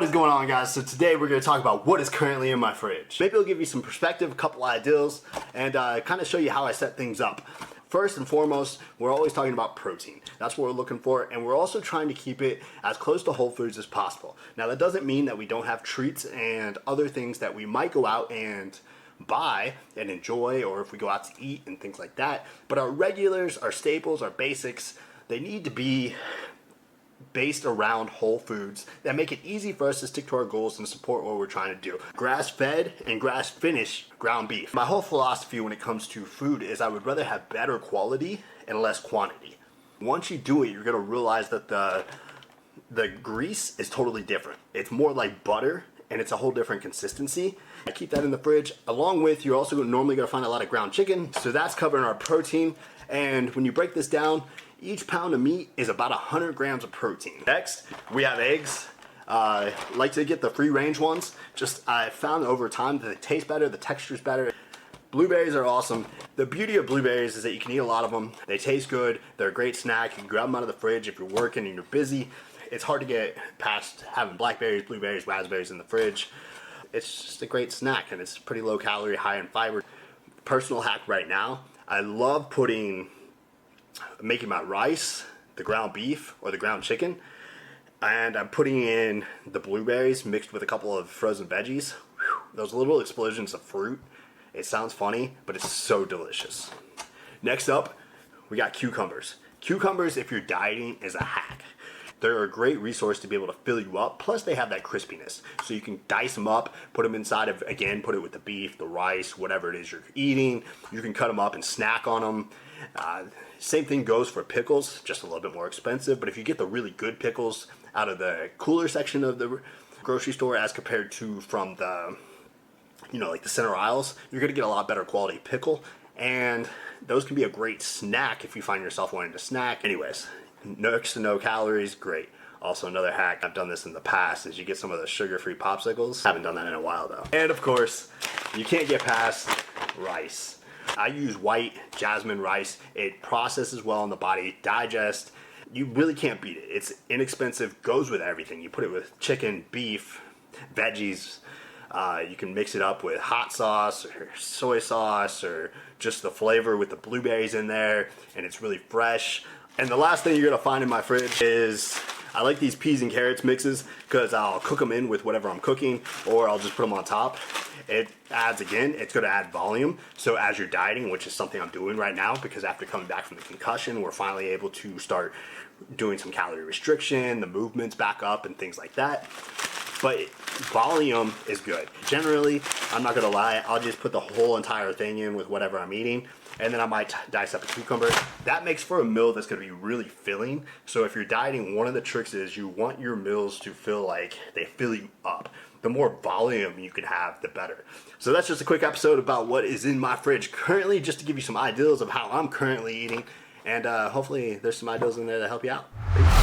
What is going on, guys? So today we're going to talk about what is currently in my fridge. Maybe I'll give you some perspective, a couple ideas, and kind of show you how I set things up. First and foremost, we're always talking about protein. That's what we're looking for, and we're also trying to keep it as close to whole foods as possible. Now, that doesn't mean that we don't have treats and other things that we might go out and buy and enjoy, or if we go out to eat and things like that. But our regulars, our staples, our basics, they need to be based around whole foods that make it easy for us to stick to our goals and support what we're trying to do. Grass-fed and grass-finished ground beef. My whole philosophy when it comes to food is I would rather have better quality and less quantity. Once you do it, you're gonna realize that the grease is totally different. It's more like butter, and it's a whole different consistency. I keep that in the fridge. Along with, you're also normally gonna find a lot of ground chicken, so that's covering our protein. And when you break this down, each pound of meat is about 100 grams of protein. Next, we have eggs. Like to get the free range ones. I found over time that they taste better, the texture's better. Blueberries are awesome. The beauty of blueberries is that you can eat a lot of them. They taste good, they're a great snack. You can grab them out of the fridge if you're working and you're busy. It's hard to get past having blackberries, blueberries, raspberries in the fridge. It's just a great snack, and it's pretty low calorie, high in fiber. Personal hack right now, I love making my rice, the ground beef, or the ground chicken, and I'm putting in the blueberries mixed with a couple of frozen veggies. Whew, those little explosions of fruit. It sounds funny, but it's so delicious. Next up, we got cucumbers. Cucumbers, if you're dieting, is a hack. They're a great resource to be able to fill you up, plus they have that crispiness. So you can dice them up, put them inside of, again, put it with the beef, the rice, whatever it is you're eating. You can cut them up and snack on them. Same thing goes for pickles, just a little bit more expensive, but if you get the really good pickles out of the cooler section of the grocery store as compared to from the, like the center aisles, you're gonna get a lot better quality pickle, and those can be a great snack if you find yourself wanting to snack. Anyways, next to no calories, great. Also, another hack, I've done this in the past, is you get some of the sugar-free popsicles. Haven't done that in a while though. And of course, you can't get past rice. I use white jasmine rice. It processes well in the body, digests. You really can't beat it. It's inexpensive, goes with everything. You put it with chicken, beef, veggies. You can mix it up with hot sauce or soy sauce or just the flavor with the blueberries in there, and it's really fresh. And the last thing you're gonna find in my fridge is I like these peas and carrots mixes because I'll cook them in with whatever I'm cooking, or I'll just put them on top. It adds, again, it's going to add volume. So as you're dieting, which is something I'm doing right now, because after coming back from the concussion, we're finally able to start doing some calorie restriction, the movement's back up and things like that. But volume is good. Generally, I'm not going to lie, I'll just put the whole entire thing in with whatever I'm eating, and then I might dice up a cucumber. That makes for a meal that's going to be really filling. So if you're dieting, one of the tricks is you want your meals to feel like they fill you up. The more volume you can have, the better. So that's just a quick episode about what is in my fridge currently, just to give you some ideas of how I'm currently eating, and hopefully there's some ideas in there that help you out. Peace.